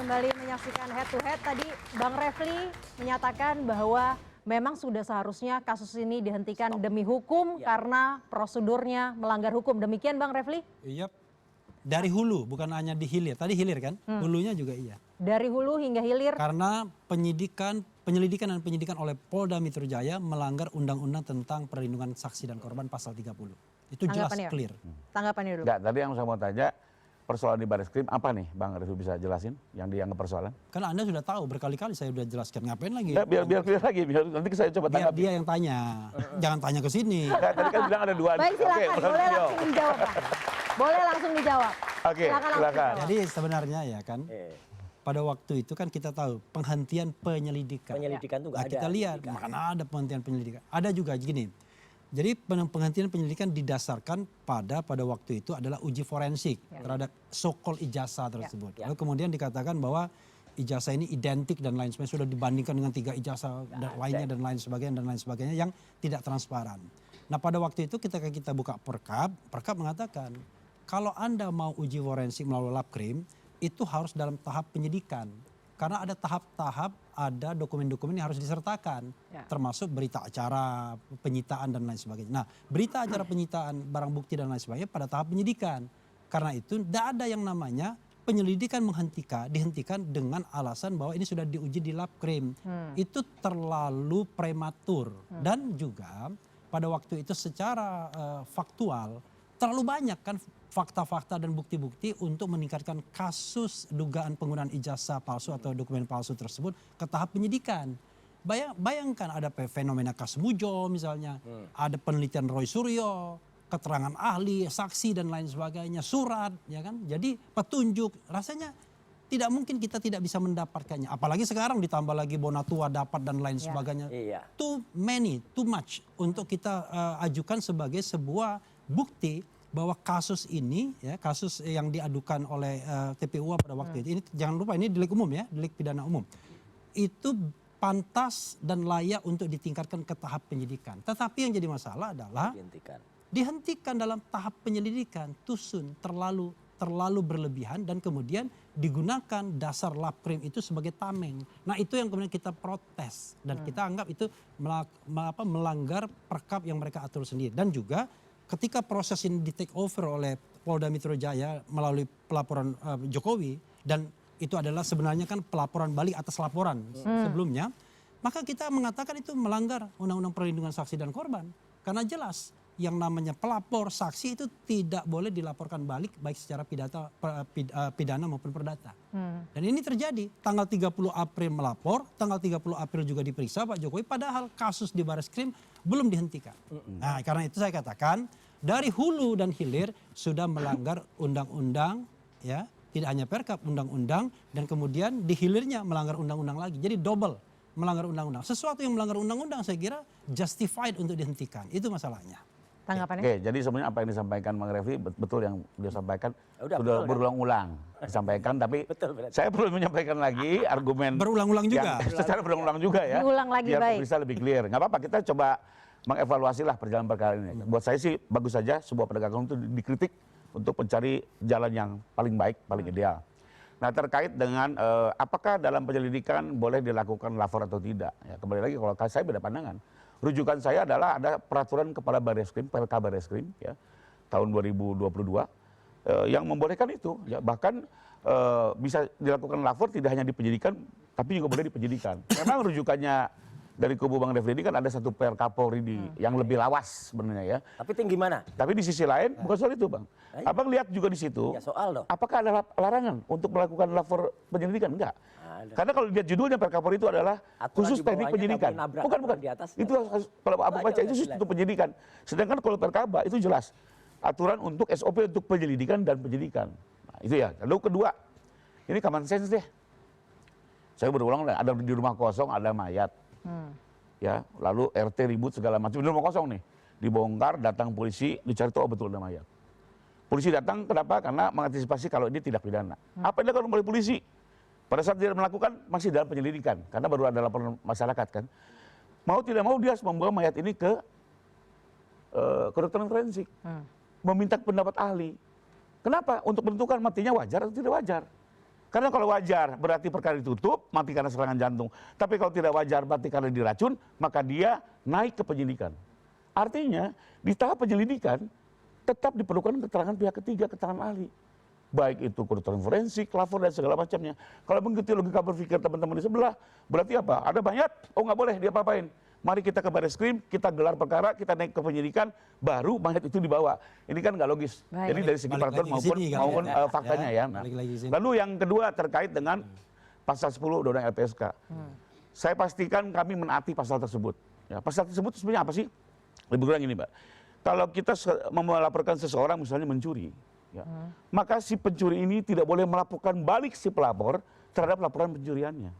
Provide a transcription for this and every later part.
kembali menyaksikan Head to Head. Tadi Bang Refli menyatakan bahwa memang sudah seharusnya kasus ini dihentikan demi hukum karena prosedurnya melanggar hukum. Demikian Bang Refli? Iya, dari hulu bukan hanya di hilir. Tadi hilir kan, hulunya juga iya. Dari hulu hingga hilir? Karena penyelidikan dan penyidikan oleh Polda Metro Jaya melanggar undang-undang tentang perlindungan saksi dan korban pasal 30. Itu jelas clear. Tanggapannya dulu. Enggak, tadi yang saya mau tanya, persoalan di Barreskrim apa nih Bang Refli bisa jelasin yang dianggap persoalan? Karena Anda sudah tahu berkali-kali saya sudah jelaskan, ngapain lagi? Enggak, biar clear lagi, biar nanti saya coba Biar tanggapi. dia yang tanya, jangan tanya ke sini. Enggak, tadi kan bilang ada dua. Baik silakan, Oke, boleh langsung dijawab Pak. Boleh langsung dijawab. Oke, Silakan. silakan. Jadi sebenarnya ya kan, pada waktu itu kan kita tahu penghentian penyelidikan. Penyelidikan itu nggak ada. Kita lihat, mana ada penghentian penyelidikan. Ada juga gini. Jadi penghentian penyelidikan didasarkan pada waktu itu adalah uji forensik terhadap so-called ijazah tersebut. Lalu kemudian dikatakan bahwa ijazah ini identik dan lain sebagainya, sudah dibandingkan dengan 3 ijazah lainnya dan lain sebagainya yang tidak transparan. Nah pada waktu itu kita buka Perkap mengatakan kalau Anda mau uji forensik melalui Labkrim itu harus dalam tahap penyidikan. Karena ada tahap-tahap, ada dokumen-dokumen yang harus disertakan. Termasuk berita acara, penyitaan dan lain sebagainya. Nah berita acara penyitaan, barang bukti dan lain sebagainya pada tahap penyidikan. Karena itu tidak ada yang namanya penyelidikan dihentikan dengan alasan bahwa ini sudah diuji di Labkrim. Itu terlalu prematur. Dan juga pada waktu itu secara faktual terlalu banyak kan fakta-fakta dan bukti-bukti untuk meningkatkan kasus dugaan penggunaan ijazah palsu atau dokumen palsu tersebut ke tahap penyidikan. Bayangkan ada fenomena Kasmujo misalnya, ada penelitian Roy Suryo, keterangan ahli, saksi dan lain sebagainya, surat, ya kan? Jadi petunjuk, rasanya tidak mungkin kita tidak bisa mendapatkannya. Apalagi sekarang ditambah lagi Bonatua dapat dan lain sebagainya. Too much untuk kita ajukan sebagai sebuah bukti bahwa kasus ini, ya kasus yang diadukan oleh TPU pada waktu itu, ini jangan lupa ini delik umum ya, delik pidana umum, itu pantas dan layak untuk ditingkatkan ke tahap penyidikan. Tetapi yang jadi masalah adalah dihentikan dalam tahap penyelidikan, terlalu berlebihan dan kemudian digunakan dasar Labkrim itu sebagai tameng. Nah itu yang kemudian kita protes dan kita anggap itu melanggar Perkap yang mereka atur sendiri. Dan juga ketika proses ini di take over oleh Polda Metro Jaya melalui pelaporan Jokowi, dan itu adalah sebenarnya kan pelaporan balik atas laporan sebelumnya, maka kita mengatakan itu melanggar Undang-Undang Perlindungan Saksi dan Korban. Karena jelas yang namanya pelapor saksi itu tidak boleh dilaporkan balik baik secara pidana maupun perdata. Dan ini terjadi tanggal 30 April melapor, tanggal 30 April juga diperiksa Pak Jokowi, padahal kasus di Barreskrim belum dihentikan. Nah karena itu saya katakan dari hulu dan hilir sudah melanggar undang-undang, ya tidak hanya Perkap, undang-undang, dan kemudian di hilirnya melanggar undang-undang lagi. Jadi double melanggar undang-undang. Sesuatu yang melanggar undang-undang saya kira justified untuk dihentikan. Itu masalahnya. Tanggapannya? Oke, jadi sebenarnya apa yang disampaikan Bang Refli betul yang dia sampaikan, sudah berulang-ulang disampaikan, tapi saya perlu menyampaikan lagi argumen berulang-ulang juga, secara berulang-ulang juga ya, diulang lagi, biar bisa lebih clear. Nggak apa-apa, kita coba mengevaluasi lah perjalanan perkara ini. Buat saya sih bagus saja sebuah penegakan itu dikritik untuk mencari jalan yang paling baik, paling ideal. Nah terkait dengan apakah dalam penyelidikan boleh dilakukan lapor atau tidak, ya, kembali lagi kalau saya beda pandangan. Rujukan saya adalah ada peraturan Kepala Barreskrim, PLK Barreskrim ya, tahun 2022 yang membolehkan itu. Ya, bahkan bisa dilakukan lapor tidak hanya di penyidikan, tapi juga boleh di penyidikan. Memang rujukannya dari kubu Bang Refli ini kan ada satu PLK Polri yang lebih lawas sebenarnya ya. Tapi tinggi mana? Tapi di sisi lain bukan soal itu Bang. Abang lihat juga di situ. Ya soal dong. Apakah ada larangan untuk melakukan lapor penyelidikan? Enggak. Karena kalau lihat judulnya PLK Polri itu adalah khusus teknik penyidikan. Bukan. Itu kalau abang baca itu khusus untuk penyidikan. Sedangkan kalau PLKB itu jelas aturan untuk SOP untuk penyelidikan dan penyidikan. Nah, itu ya. Lalu kedua, ini common sense deh. Saya berulang, ada di rumah kosong ada mayat. Ya, lalu RT ribut segala macam di rumah kosong nih. Dibongkar, datang polisi, dicari tahu betul ada mayat. Polisi datang kenapa? Karena mengantisipasi kalau ini tidak pidana. Apa yang dilakukan oleh polisi? Pada saat dia melakukan masih dalam penyelidikan, karena baru ada laporan masyarakat kan. Mau tidak mau dia harus membawa mayat ini ke kedokteran forensik, meminta pendapat ahli. Kenapa? Untuk menentukan matinya wajar atau tidak wajar. Karena kalau wajar berarti perkara ditutup, mati karena serangan jantung. Tapi kalau tidak wajar berarti karena diracun, maka dia naik ke penyidikan. Artinya di tahap penyelidikan tetap diperlukan keterangan pihak ketiga, keterangan ahli. Baik itu kedokteran forensik, lapor dan segala macamnya. Kalau mengikuti logika berpikir teman-teman di sebelah, berarti apa? Ada mayat, oh nggak boleh dia apa-apain. Mari kita ke Barreskrim, kita gelar perkara, kita naik ke penyidikan, baru mayat itu dibawa. Ini kan nggak logis. Baik. Jadi dari segi peraturan maupun faktanya ya. Nah, lalu yang kedua terkait dengan pasal 10 Undang-Undang LPSK. Saya pastikan kami menaati pasal tersebut. Ya, pasal tersebut sebenarnya apa sih? Lebih kurang ini, Mbak. Kalau kita melaporkan seseorang misalnya mencuri, ya, maka si pencuri ini tidak boleh melaporkan balik si pelapor terhadap laporan pencuriannya.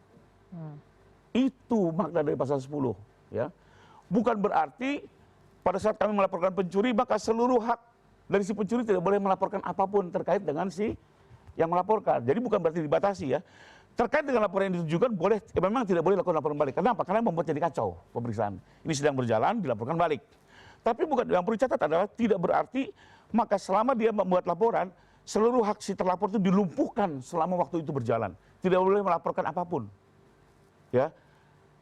Itu makna dari pasal 10. Ya. Bukan berarti pada saat kami melaporkan pencuri maka seluruh hak dari si pencuri tidak boleh melaporkan apapun terkait dengan si yang melaporkan. Jadi bukan berarti dibatasi ya. Terkait dengan laporan yang ditujukan boleh, memang tidak boleh lakukan laporan balik. Kenapa? Karena membuat jadi kacau pemeriksaan. Ini sedang berjalan, dilaporkan balik. Tapi bukan, yang perlu dicatat adalah tidak berarti maka selama dia membuat laporan, seluruh hak si terlapor itu dilumpuhkan selama waktu itu berjalan. Tidak boleh melaporkan apapun. Ya.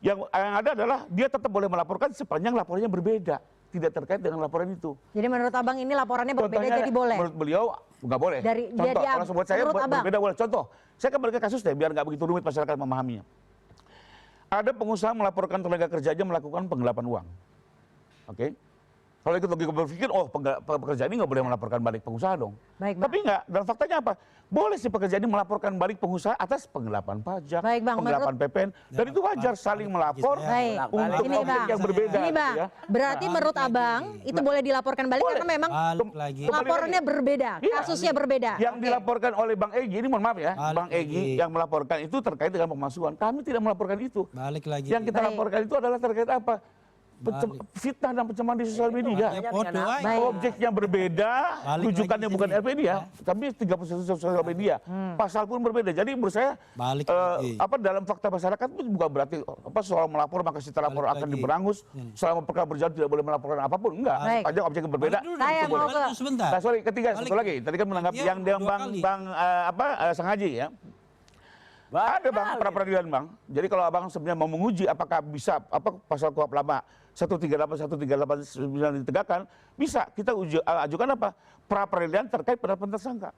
Yang ada adalah dia tetap boleh melaporkan sepanjang laporannya berbeda, tidak terkait dengan laporan itu. Jadi menurut Abang ini laporannya berbeda Contohnya, jadi boleh? Menurut beliau nggak boleh. Contoh, kalau buat saya berbeda boleh. Contoh, saya kembali ke kasus deh biar nggak begitu rumit masyarakat memahaminya. Ada pengusaha melaporkan tenaga kerjanya melakukan penggelapan uang. Oke? Kalau ikut logika berpikir, oh pekerja ini nggak boleh melaporkan balik pengusaha dong. Baik, Bang. Tapi nggak, dan faktanya apa? Boleh si pekerja ini melaporkan balik pengusaha atas penggelapan pajak, Baik, Bang, penggelapan PPN. Dan itu wajar saling melapor Baik. untuk Ini, objek Bang. yang berbeda. Ini, Bang. Ya. Berarti menurut Abang itu boleh dilaporkan balik Boleh. karena memang lagi. laporannya berbeda, Iya. kasusnya berbeda. Yang Oke. dilaporkan oleh Bang Egy, ini mohon maaf ya, Balik Bang Egy lagi. yang melaporkan itu terkait dengan pemalsuan. Kami tidak melaporkan itu. Balik lagi. Yang kita Baik. laporkan itu adalah terkait apa? Fitnah dan pencemaran di sosial media. Ya, foto aja. Baik. Objeknya berbeda, Balik rujukannya lagi bukan sini. LPD ya, tapi 31 sosial media. Pasal pun berbeda. Jadi menurut saya Balik lagi. apa dalam fakta masyarakat itu bukan berarti apa soal melapor maka si terlapor Balik akan lagi. diberangus, selama perkara berjalan tidak boleh melaporkan apapun. Enggak, Baik. sepanjang objek yang berbeda. Saya itu mau boleh. ke- Sebentar. Nah, sorry, ketiga Balik. satu lagi. Tadi kan menanggapi Iya, yang dua Bang kali. Sangaji ya. Ada Bang pra peradilan Bang. Jadi kalau Abang sebenarnya mau menguji apakah bisa apa pasal KUHP lama 138 ditegakkan, bisa kita ajukan apa? Pra peradilan terkait penetapan tersangka.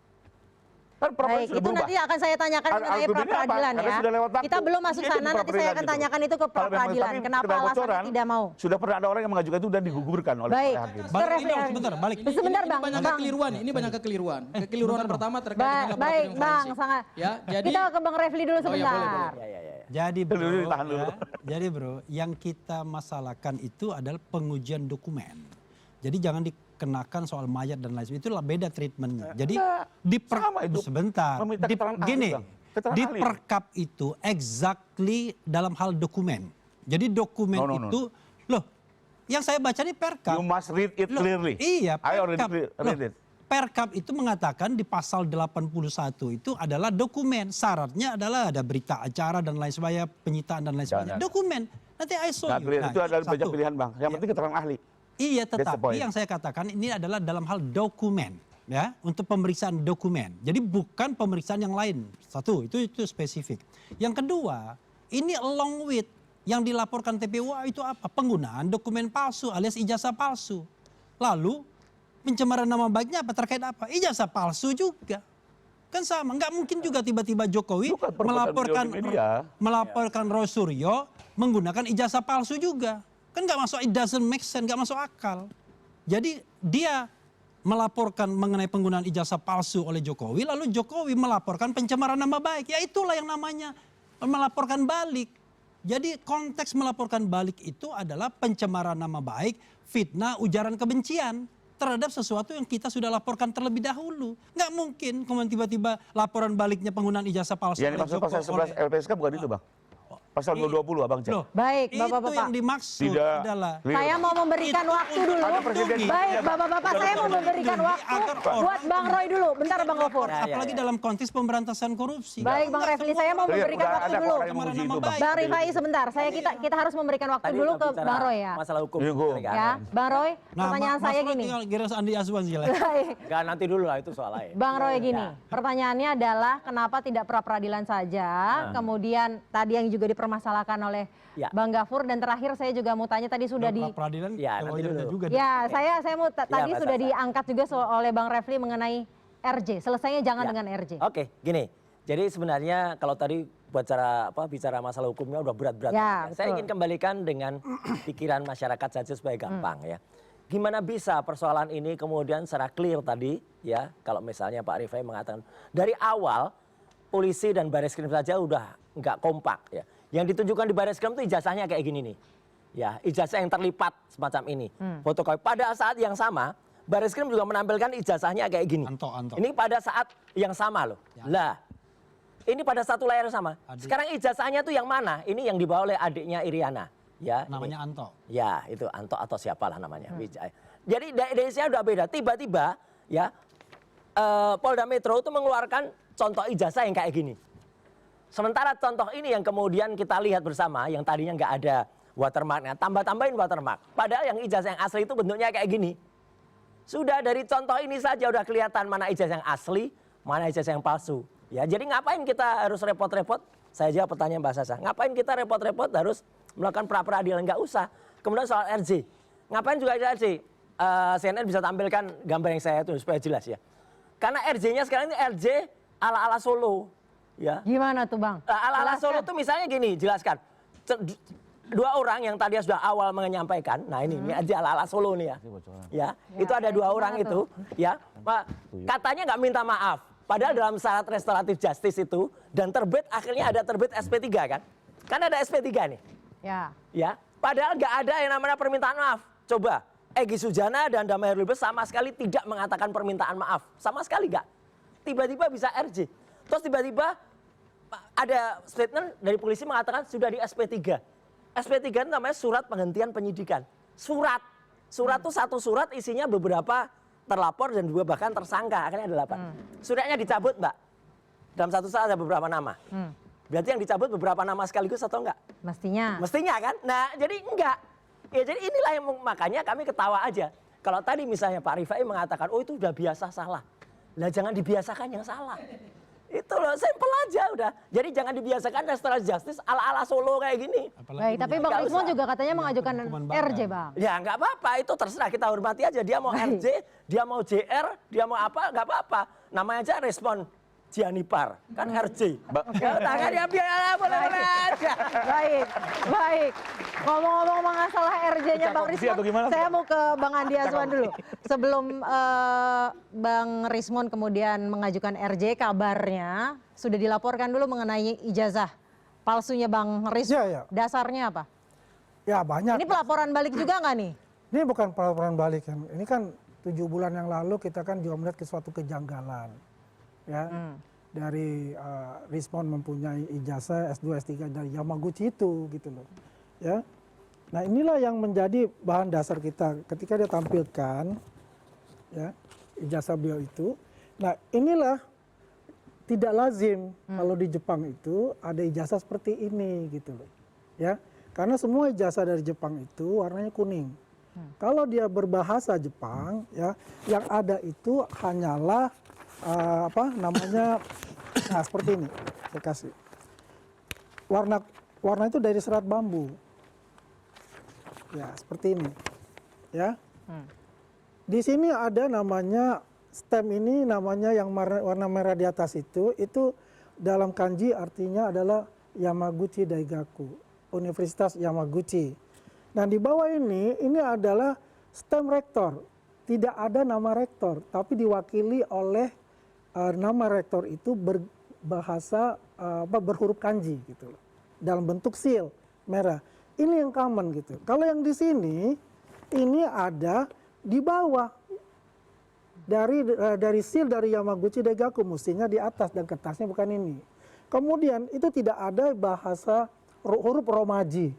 Kan pra peradilan Baik, sudah itu berubah. nanti akan saya tanyakan mengenai pra Argumennya apa? peradilan Karena ya. sudah lewat waktu. Kita belum masuk Jadi sana, pra nanti saya peradilan akan gitu. tanyakan itu ke pra Kalau memang- peradilan. tapi Kenapa sekedar alasannya bocoran, tidak mau? Sudah pernah ada orang yang mengajukan itu dan digugurkan oleh Baik. hakim. Ke Balik Refli dong, Harun. sebentar, balik. Sebentar, Ini Bang. banyak Bang. kekeliruan. Ini banyak kekeliruan. Kekeliruan pertama terkait dengan laporan Baik, Bang, forensik. sangat. Ya, jadi Kita ke Bang Refli dulu Oh, ya, sebentar. boleh. Jadi bro, Dulu, tahan dulu. ya, jadi bro, yang kita masalahkan itu adalah pengujian dokumen. Jadi jangan dikenakan soal mayat dan lain sebagainya. Itulah beda treatmentnya. Jadi sama itu. sebentar, Meminta keterangan ahli, gini, Bang. Keterangan di ahli. perkap itu exactly dalam hal dokumen. Jadi dokumen No. itu, loh, yang saya baca di perkap. You must read it Loh, clearly. Iya, I already Perkap. read Loh, it. Perkap itu mengatakan di pasal 81 itu adalah dokumen. Syaratnya adalah ada berita acara dan lain sebagainya, penyitaan dan lain sebagainya. Jangan. Dokumen. Nanti I show Nah, you. clear. Nah, Itu adalah banyak satu. pilihan Bang. Yang penting keterangan ahli. Iya, That's the tetapi point. yang saya katakan ini adalah dalam hal dokumen. Ya, untuk pemeriksaan dokumen. Jadi bukan pemeriksaan yang lain. Satu, itu spesifik. Yang kedua, ini along with yang dilaporkan TPU itu apa? Penggunaan dokumen palsu alias ijazah palsu. Lalu pencemaran nama baiknya apa? Terkait apa? Ijazah palsu juga. Kan sama, nggak mungkin juga tiba-tiba Jokowi Bukan perbuatan beliau di media. melaporkan Roy Suryo menggunakan ijazah palsu juga. Kan nggak masuk, it doesn't make sense, nggak masuk akal. Jadi dia melaporkan mengenai penggunaan ijazah palsu oleh Jokowi, lalu Jokowi melaporkan pencemaran nama baik. Ya itulah yang namanya melaporkan balik. Jadi konteks melaporkan balik itu adalah pencemaran nama baik, fitnah, ujaran kebencian terhadap sesuatu yang kita sudah laporkan terlebih dahulu. Nggak mungkin kemudian tiba-tiba laporan baliknya penggunaan ijazah palsu Yang oleh dimaksud pasal 11 LPSK bukan itu Bang. Pasal 220 Abang cek. Loh, Baik, itu Bapak-bapak. yang dimaksud Tidak. adalah Saya mau memberikan Itu waktu untuk dulu. Ada presiden. Baik, Bapak-bapak, saya mau memberikan waktu buat Bang Roy dulu. Bentar, Bang Gofur. apalagi dalam konteks pemberantasan korupsi. Baik, Bang Refli, saya mau memberikan Udah waktu ada dulu. orang yang menguji itu, Bang. Bang Rifai sebentar, kita harus memberikan waktu dulu ke Bang Roy ya. Masalah hukum. Iya, Hukum. Ya, Bang Roy, pertanyaan saya gini. Tinggal Geras Andi Asuhan sih lah. Baik. Enggak, nanti dulu lah itu soal lain. Bang Roy gini, pertanyaannya adalah kenapa tidak pra peradilan saja, kemudian tadi yang juga dipermasalahkan oleh Ya. Bang Gafur, dan terakhir saya juga mau tanya tadi sudah di Peradilan Ya, nanti wajarnya dulu. juga. ya saya mau tadi Mas sudah Asa. diangkat juga oleh Bang Refli mengenai RJ. Selesainya jangan Ya. dengan RJ. Oke, gini. Jadi sebenarnya kalau tadi bicara masalah hukumnya udah berat-berat. Ya, Saya betul. ingin kembalikan dengan pikiran masyarakat saja supaya gampang ya. Gimana bisa persoalan ini kemudian secara clear tadi ya, kalau misalnya Pak Rifai mengatakan dari awal polisi dan Bareskrim saja udah nggak kompak ya. Yang ditunjukkan di Bareskrim itu ijazahnya kayak gini nih. Ya, ijazah yang terlipat semacam ini. Fotokopi pada saat yang sama Bareskrim juga menampilkan ijazahnya kayak gini. Anto. Ini pada saat yang sama loh. Lah, ini pada satu layar sama. Adik. Sekarang ijazahnya tuh yang mana? Ini yang dibawa oleh adiknya Iriana. Ya, Namanya Anto. ya itu Anto atau siapalah namanya. Wijaya. Jadi dari saya udah beda. Tiba-tiba ya Polda Metro itu mengeluarkan contoh ijazah yang kayak gini. Sementara contoh ini yang kemudian kita lihat bersama, yang tadinya nggak ada watermarknya, tambah-tambahin watermark. Padahal yang ijazah yang asli itu bentuknya kayak gini. Sudah dari contoh ini saja udah kelihatan mana ijazah yang asli, mana ijazah yang palsu. Ya, jadi ngapain kita harus repot-repot? Saya jawab pertanyaan Mbak Sasa. Ngapain kita repot-repot harus melakukan pra-peradilan? Nggak usah. Kemudian soal RJ. Ngapain juga RJ? CNN bisa tampilkan gambar yang saya tulis supaya jelas ya. Karena RJ-nya sekarang ini RJ ala-ala Solo. Ya. Gimana tuh Bang? Ala-ala Solo tuh misalnya gini, jelaskan. Dua orang yang tadi sudah awal menyampaikan, nah ini aja ala-ala Solo nih ya. Ya, itu ada dua orang itu, ya. Katanya nggak minta maaf. Padahal dalam syarat restoratif justice itu dan terbit akhirnya ada terbit SP3 kan? Kan ada SP3 nih. Ya. Ya, padahal nggak ada yang namanya permintaan maaf. Coba, Egy Sujana dan Damai Herlambes sama sekali tidak mengatakan permintaan maaf, sama sekali nggak. Tiba-tiba bisa RJ. Terus tiba-tiba ada statement dari polisi mengatakan sudah di SP3. SP3 itu namanya surat penghentian penyidikan. Surat itu satu surat isinya beberapa terlapor dan dua bahkan tersangka, akhirnya ada 8. Suratnya dicabut Mbak. Dalam satu saat ada beberapa nama. Berarti yang dicabut beberapa nama sekaligus atau enggak? Mestinya. Mestinya kan? Nah jadi enggak. Ya jadi inilah yang makanya kami ketawa aja. Kalau tadi misalnya Pak Rifai mengatakan, oh itu udah biasa salah. Lah jangan dibiasakan yang salah. Itu loh, simple aja udah. Jadi jangan dibiasakan restoratif justice ala-ala Solo kayak gini. Baik, tapi Bang Rismo juga katanya mengajukan RJ Bang. Ya nggak apa-apa, itu terserah, kita hormati aja. Dia mau RJ, dia mau JR, dia mau apa, nggak apa-apa. Namanya aja respon Janipar, kan RJ. Tangan dia biar boleh-boleh aja. Baik. Ngomong-ngomong masalah RJ-nya Bang Rismon, saya mau ke Bang Andi Asuhan dulu. Sebelum Bang Rismon kemudian mengajukan RJ, kabarnya sudah dilaporkan dulu mengenai ijazah palsunya Bang Rismon. Ya. Dasarnya apa? Ya banyak. Ini pelaporan balik juga nggak nih? Ini bukan pelaporan balik kan. Ini kan 7 bulan yang lalu kita kan juga melihat suatu kejanggalan. Ya. Dari Rismon mempunyai ijazah S2 S3 dari Yamaguchi itu gitu loh. Ya. Nah, inilah yang menjadi bahan dasar kita ketika dia tampilkan ya ijazah beliau itu. Nah, inilah tidak lazim kalau di Jepang itu ada ijazah seperti ini gitu loh. Ya. Karena semua ijazah dari Jepang itu warnanya kuning. Kalau dia berbahasa Jepang ya yang ada itu hanyalah nah seperti ini saya kasih warna itu dari serat bambu ya seperti ini ya di sini ada namanya stem ini namanya yang warna merah di atas itu dalam kanji artinya adalah Yamaguchi Daigaku Universitas Yamaguchi. Nah di bawah ini adalah stem rektor, tidak ada nama rektor tapi diwakili oleh nama rektor itu berbahasa berhuruf kanji gitu loh. Dalam bentuk seal merah. Ini yang common gitu. Kalau yang di sini ini ada di bawah dari seal dari Yamaguchi Daigaku mestinya di atas dan kertasnya bukan ini. Kemudian itu tidak ada bahasa huruf romaji.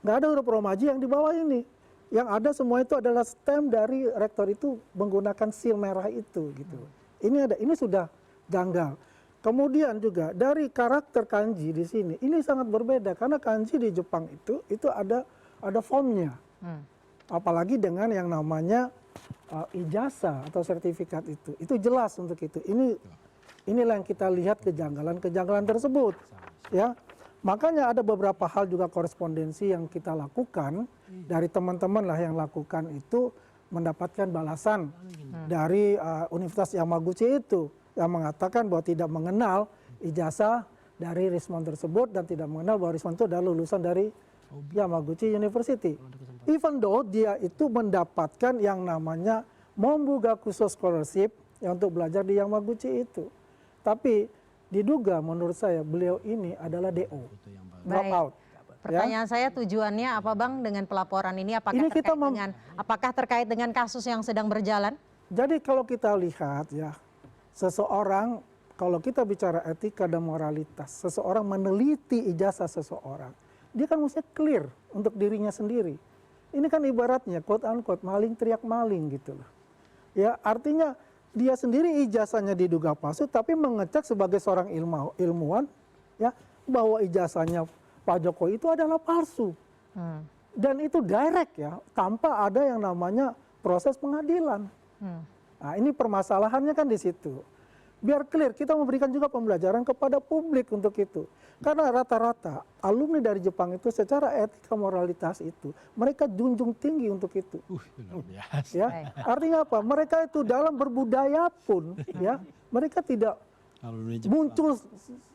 Nggak ada huruf romaji yang di bawah ini. Yang ada semua itu adalah stem dari rektor itu menggunakan seal merah itu gitu. Ini sudah janggal. Kemudian juga dari karakter kanji di sini, ini sangat berbeda karena kanji di Jepang itu ada fontnya. Apalagi dengan yang namanya ijazah atau sertifikat itu jelas untuk itu. Inilah yang kita lihat kejanggalan tersebut, ya. Makanya ada beberapa hal juga korespondensi yang kita lakukan dari teman-teman lah yang lakukan itu mendapatkan balasan dari Universitas Yamaguchi itu yang mengatakan bahwa tidak mengenal ijazah dari Rismon tersebut dan tidak mengenal bahwa Rismon itu adalah lulusan dari Yamaguchi University. Even though dia itu mendapatkan yang namanya Mombugakuso Scholarship yang untuk belajar di Yamaguchi itu. Tapi diduga menurut saya beliau ini adalah DO, dropout. Pertanyaan saya tujuannya apa Bang dengan pelaporan ini? Apakah terkait dengan kasus yang sedang berjalan? Jadi kalau kita lihat ya, seseorang kalau kita bicara etika dan moralitas, seseorang meneliti ijazah seseorang, dia kan mesti clear untuk dirinya sendiri. Ini kan ibaratnya quote unquote maling teriak maling gitu loh. Ya, artinya dia sendiri ijazahnya diduga palsu tapi mengecek sebagai seorang ilmuwan ya bahwa ijazahnya Pak Jokowi itu adalah palsu. Dan itu direct ya, tanpa ada yang namanya proses pengadilan. Nah, ini permasalahannya kan di situ. Biar clear, kita memberikan juga pembelajaran kepada publik untuk itu. Karena rata-rata alumni dari Jepang itu secara etika moralitas itu, mereka junjung tinggi untuk itu. Ya, artinya apa? Mereka itu dalam berbudaya pun, ya, mereka tidak muncul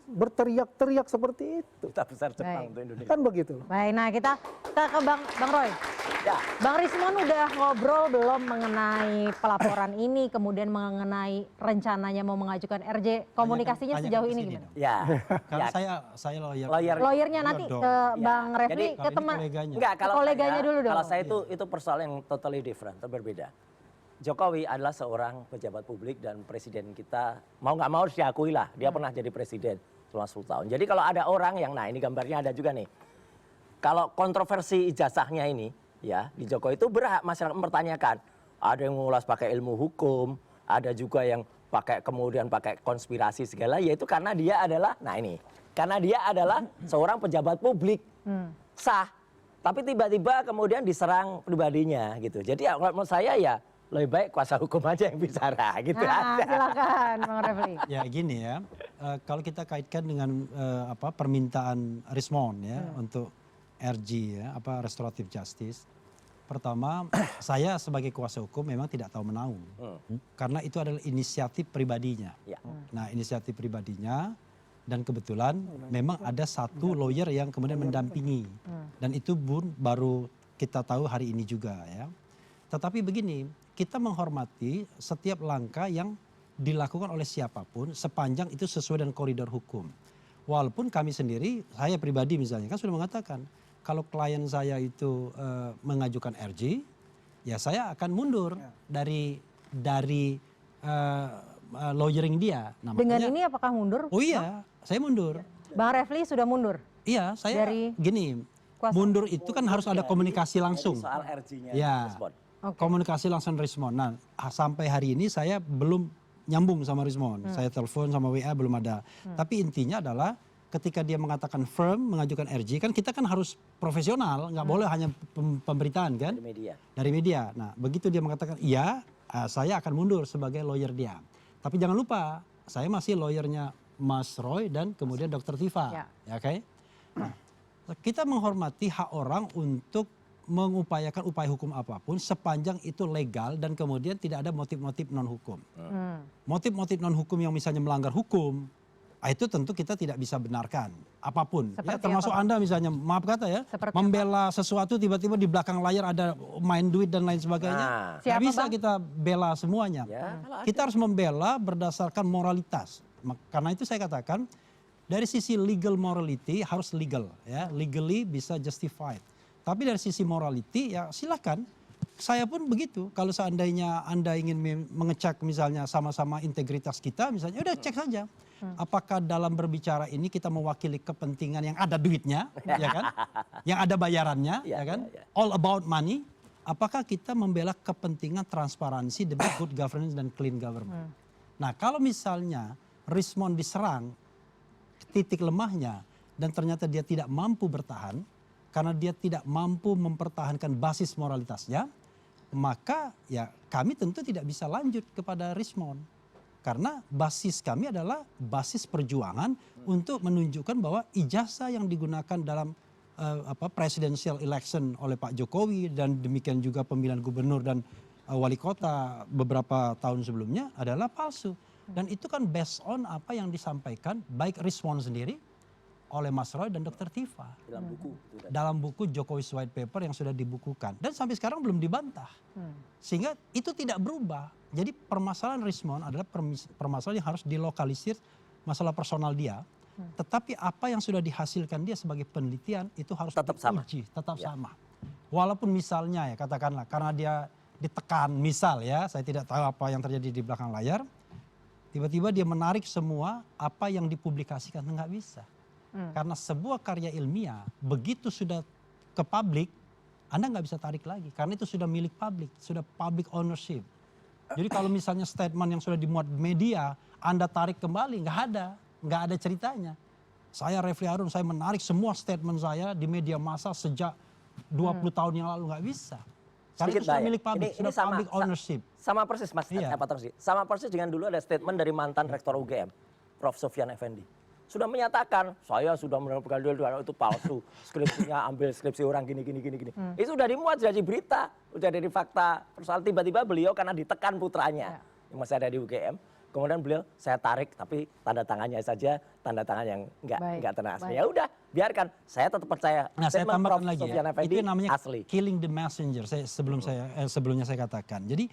berteriak-teriak seperti itu. Duta Besar Jepang untuk Indonesia. Kan begitu. Baik, nah kita ke Bang Roy. Ya. Bang Rismon udah ngobrol belum mengenai pelaporan ini, kemudian mengenai rencananya mau mengajukan RJ, komunikasinya sejauh ini gimana? Ya. Karena saya lawyer. Lawyernya nanti ke Bang Refli, ke teman, Enggak, kalau koleganya dulu dong. Kalau saya itu persoalan yang totally different, berbeda. Jokowi adalah seorang pejabat publik dan presiden kita, mau nggak mau harus diakui lah, dia pernah jadi presiden selama 10 tahun. Jadi kalau ada orang yang, nah ini gambarnya ada juga nih, kalau kontroversi ijazahnya ini, ya di Jokowi itu berhak masyarakat mempertanyakan, ada yang mengulas pakai ilmu hukum, ada juga yang kemudian pakai konspirasi segala, yaitu karena dia adalah, nah ini, karena dia adalah seorang pejabat publik, sah, tapi tiba-tiba kemudian diserang pribadinya gitu. Jadi menurut saya ya, lebih baik kuasa hukum aja yang bicara gitu. Nah, silakan Bang Refli. Ya gini ya, kalau kita kaitkan dengan permintaan Rismon ya untuk RG ya, restoratif justice. Pertama, saya sebagai kuasa hukum memang tidak tahu menahu. Karena itu adalah inisiatif pribadinya. Ya. Nah, inisiatif pribadinya dan kebetulan memang ada satu lawyer yang kemudian mendampingi. Dan itu pun baru kita tahu hari ini juga ya. Tetapi begini, kita menghormati setiap langkah yang dilakukan oleh siapapun sepanjang itu sesuai dengan koridor hukum. Walaupun kami sendiri, saya pribadi misalnya kan sudah mengatakan, kalau klien saya itu mengajukan RJ, ya saya akan mundur dari lawyering dia. Nah, Dengan makanya, ini apakah mundur? Oh iya, saya mundur. Bang Refli sudah mundur? Iya, saya gini, mundur itu kan harus ada komunikasi langsung. Soal RJ-nya Ya, respon. komunikasi langsung Rismon. Nah, sampai hari ini saya belum nyambung sama Rismon. Saya telepon sama WA belum ada. Tapi intinya adalah ketika dia mengatakan firm mengajukan RJ, kan kita kan harus profesional, nggak boleh hanya pemberitaan kan? Dari media. Nah, begitu dia mengatakan iya, saya akan mundur sebagai lawyer dia. Tapi jangan lupa, saya masih lawyernya Mas Roy dan kemudian Dr. Tifa. Ya, oke? Nah, kita menghormati hak orang untuk mengupayakan upaya hukum apapun sepanjang itu legal dan kemudian tidak ada motif-motif non hukum. Motif-motif non hukum yang misalnya melanggar hukum, itu tentu kita tidak bisa benarkan apapun. Ya, termasuk Anda misalnya, maaf kata ya, membela sesuatu tiba-tiba di belakang layar ada main duit dan lain sebagainya. Tidak bisa kita bela semuanya. Kita harus membela berdasarkan moralitas. Karena itu saya katakan dari sisi legal morality harus legal, ya, legally bisa justified. Tapi dari sisi morality ya silakan. Saya pun begitu. Kalau seandainya Anda ingin mengecek misalnya sama-sama integritas kita misalnya, udah cek saja. apakah dalam berbicara ini kita mewakili kepentingan yang ada duitnya, ya kan? Yang ada bayarannya, ya kan? All about money. Apakah kita membela kepentingan transparansi demi good governance dan clean government? Nah, kalau misalnya Rismond diserang titik lemahnya dan ternyata dia tidak mampu bertahan karena dia tidak mampu mempertahankan basis moralitasnya, maka ya kami tentu tidak bisa lanjut kepada Rismond. Karena basis kami adalah basis perjuangan untuk menunjukkan bahwa ijazah yang digunakan dalam presidential election oleh Pak Jokowi dan demikian juga pemilihan gubernur dan wali kota beberapa tahun sebelumnya adalah palsu. Dan itu kan based on apa yang disampaikan baik Rismond sendiri oleh Mas Roy dan Dr. Tifa. Dalam buku Jokowi's White Paper yang sudah dibukukan. Dan sampai sekarang belum dibantah. Sehingga itu tidak berubah. Jadi permasalahan Rismond adalah permasalahan yang harus dilokalisir masalah personal dia. Tetapi apa yang sudah dihasilkan dia sebagai penelitian itu harus tetap diuji, tetap sama. Walaupun misalnya ya katakanlah karena dia ditekan misal ya, saya tidak tahu apa yang terjadi di belakang layar. Tiba-tiba dia menarik semua apa yang dipublikasikan, nggak bisa. Karena sebuah karya ilmiah begitu sudah ke publik, Anda nggak bisa tarik lagi. Karena itu sudah milik publik, sudah public ownership. Jadi kalau misalnya statement yang sudah dimuat media, Anda tarik kembali, nggak ada ceritanya. Saya Refli Harun, saya menarik semua statement saya di media massa sejak 20 tahun yang lalu, nggak bisa. Karena itu sudah milik publik, sudah public ownership. Sama persis Mas, sama persis dengan dulu ada statement dari mantan Rektor UGM, Prof. Sofyan Effendi. Sudah menyatakan, saya sudah menemukan itu palsu, skripsinya ambil skripsi orang gini. Itu sudah dimuat, sudah di berita, sudah dari fakta. Persoal tiba-tiba beliau karena ditekan putranya, yang masih ada di UGM. Kemudian beliau, saya tarik tapi tanda tangannya saja, tanda tangan yang enggak tenang asli. Ya udah, biarkan. Saya tetap percaya. Nah, saya tambahkan lagi ya, itu namanya asli. Killing the messenger. Sebelumnya saya katakan. Jadi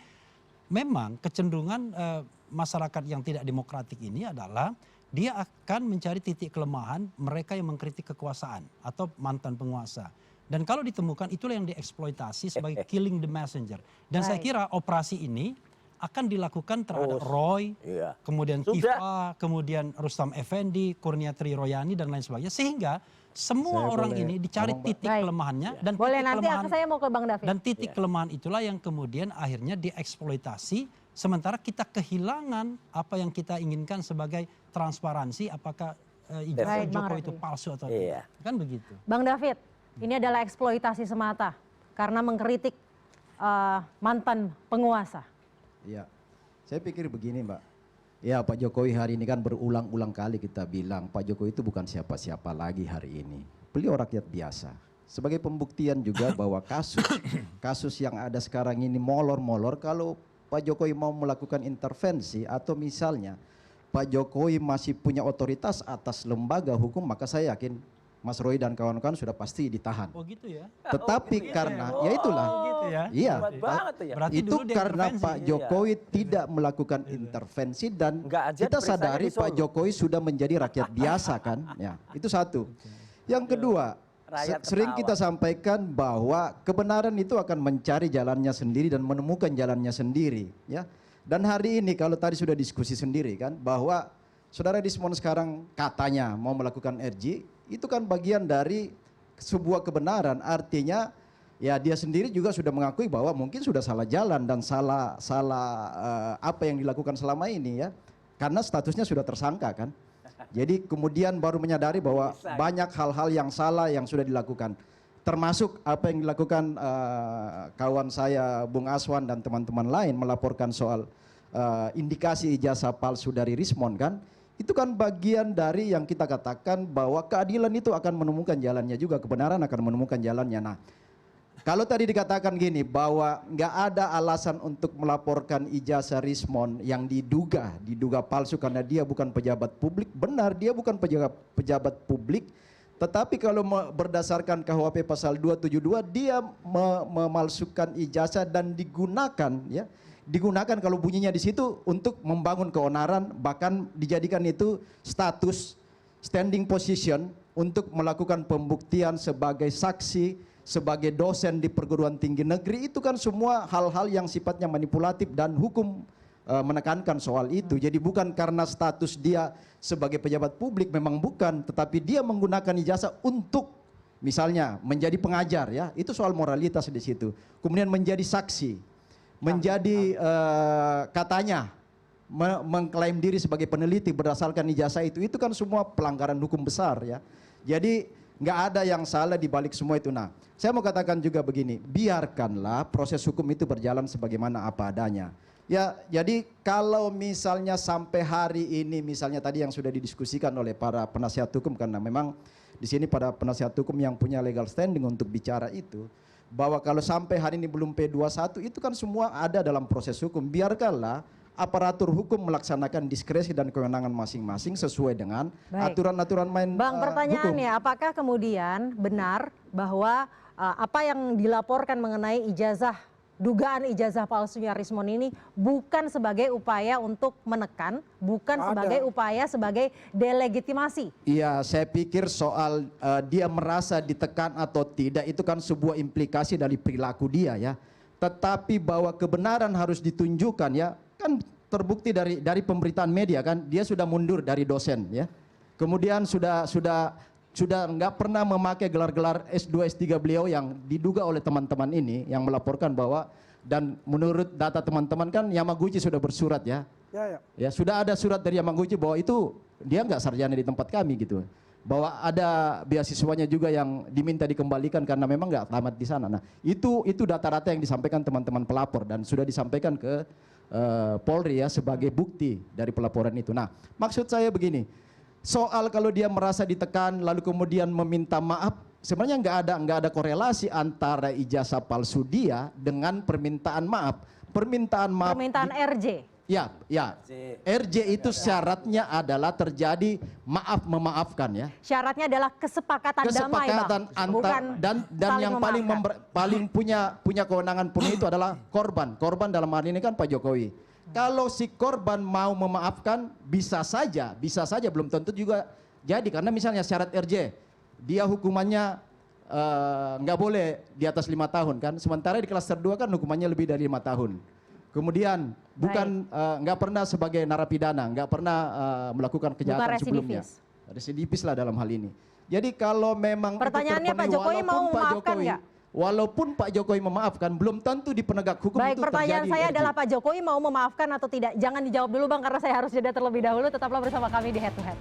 memang kecenderungan masyarakat yang tidak demokratik ini adalah dia akan mencari titik kelemahan mereka yang mengkritik kekuasaan atau mantan penguasa. Dan kalau ditemukan itulah yang dieksploitasi sebagai killing the messenger. Dan saya kira operasi ini akan dilakukan terhadap Roy, kemudian Tifa, kemudian Rustam Effendi, Kurniatri Royani dan lain sebagainya. Sehingga semua orang ini dicari titik kelemahannya. Dan boleh titik nanti kelemahan, saya mau ke Bang David. Dan titik kelemahan itulah yang kemudian akhirnya dieksploitasi. Sementara kita kehilangan apa yang kita inginkan sebagai transparansi, apakah ijazah Jokowi itu palsu atau tidak. Kan begitu. Bang David, ini adalah eksploitasi semata karena mengkritik mantan penguasa. Ya, saya pikir begini Mbak. Ya Pak Jokowi hari ini kan berulang-ulang kali kita bilang Pak Jokowi itu bukan siapa-siapa lagi hari ini. Beliau rakyat biasa. Sebagai pembuktian juga bahwa kasus yang ada sekarang ini molor-molor, kalau Pak Jokowi mau melakukan intervensi atau misalnya Pak Jokowi masih punya otoritas atas lembaga hukum, maka saya yakin Mas Roy dan kawan-kawan sudah pasti ditahan. Oh gitu ya. Tetapi karena ya itulah. Gitu ya. Iya. Berarti itu karena Pak Jokowi tidak melakukan intervensi dan kita sadari Pak Jokowi sudah menjadi rakyat biasa kan. Ya, itu satu. Yang kedua, sering kita sampaikan bahwa kebenaran itu akan mencari jalannya sendiri dan menemukan jalannya sendiri, ya. Dan hari ini kalau tadi sudah diskusi sendiri kan bahwa Saudara Rismond sekarang katanya mau melakukan RJ, itu kan bagian dari sebuah kebenaran. Artinya ya dia sendiri juga sudah mengakui bahwa mungkin sudah salah jalan dan salah apa yang dilakukan selama ini ya. Karena statusnya sudah tersangka kan. Jadi kemudian baru menyadari bahwa banyak hal-hal yang salah yang sudah dilakukan. Termasuk apa yang dilakukan kawan saya Bung Aswan dan teman-teman lain melaporkan soal indikasi ijazah palsu dari Rismond kan. Itu kan bagian dari yang kita katakan bahwa keadilan itu akan menemukan jalannya juga, kebenaran akan menemukan jalannya. Nah, kalau tadi dikatakan gini bahwa nggak ada alasan untuk melaporkan ijazah Rismond yang diduga palsu karena dia bukan pejabat publik, benar dia bukan pejabat publik, tetapi kalau berdasarkan KUHP pasal 272 dia memalsukan ijazah dan digunakan kalau bunyinya di situ untuk membangun keonaran, bahkan dijadikan itu status standing position untuk melakukan pembuktian sebagai saksi, sebagai dosen di perguruan tinggi negeri. Itu kan semua hal-hal yang sifatnya manipulatif dan hukum menekankan soal itu. Jadi bukan karena status dia sebagai pejabat publik, memang bukan, tetapi dia menggunakan ijazah untuk misalnya menjadi pengajar ya, itu soal moralitas di situ. Kemudian menjadi saksi, menjadi katanya mengklaim diri sebagai peneliti berdasarkan ijazah itu kan semua pelanggaran hukum besar ya. Jadi nggak ada yang salah di balik semua itu. Nah, saya mau katakan juga begini, biarkanlah proses hukum itu berjalan sebagaimana apa adanya. Ya, jadi kalau misalnya sampai hari ini, misalnya tadi yang sudah didiskusikan oleh para penasihat hukum, karena memang di sini para penasihat hukum yang punya legal standing untuk bicara itu, bahwa kalau sampai hari ini belum P21, itu kan semua ada dalam proses hukum. Biarkanlah aparatur hukum melaksanakan diskresi dan kewenangan masing-masing sesuai dengan aturan-aturan main Bang, pertanyaannya, hukum. apakah kemudian benar bahwa apa yang dilaporkan mengenai ijazah, dugaan ijazah palsunya Rismon ini bukan sebagai upaya untuk menekan, bukan sebagai upaya sebagai delegitimasi? Iya, saya pikir soal dia merasa ditekan atau tidak itu kan sebuah implikasi dari perilaku dia ya. Tetapi bahwa kebenaran harus ditunjukkan ya, kan terbukti dari pemberitaan media kan, dia sudah mundur dari dosen ya. Kemudian sudah nggak pernah memakai gelar-gelar S2 S3 beliau yang diduga oleh teman-teman ini yang melaporkan bahwa, dan menurut data teman-teman kan Yamaguchi sudah bersurat ya. Ya sudah ada surat dari Yamaguchi bahwa itu dia nggak sarjana di tempat kami gitu. Bahwa ada beasiswanya juga yang diminta dikembalikan karena memang nggak tamat di sana. Nah itu data-data yang disampaikan teman-teman pelapor dan sudah disampaikan ke Polri ya sebagai bukti dari pelaporan itu. Nah maksud saya begini, soal kalau dia merasa ditekan lalu kemudian meminta maaf, sebenarnya nggak ada korelasi antara ijazah palsu dia dengan permintaan maaf. Permintaan RJ. Ya, RJ itu syaratnya adalah terjadi memaafkan ya. Syaratnya adalah kesepakatan damai, Bang. Dan yang paling punya kewenangan penuh itu adalah korban. Korban dalam hal ini kan Pak Jokowi. Kalau si korban mau memaafkan bisa saja belum tentu juga jadi, karena misalnya syarat RJ dia hukumannya nggak boleh di atas 5 tahun kan, sementara di klaster 2 kan hukumannya lebih dari 5 tahun. Kemudian bukan nggak pernah sebagai narapidana, nggak pernah melakukan kejahatan sebelumnya. Residivis lah dalam hal ini. Jadi kalau memang pertanyaannya Pak Jokowi mau memaafkan nggak? Walaupun Pak Jokowi memaafkan, belum tentu di penegak hukum itu terjadi. Baik, pertanyaan saya adalah Pak Jokowi mau memaafkan atau tidak? Jangan dijawab dulu Bang, karena saya harus jeda terlebih dahulu. Tetaplah bersama kami di Head to Head.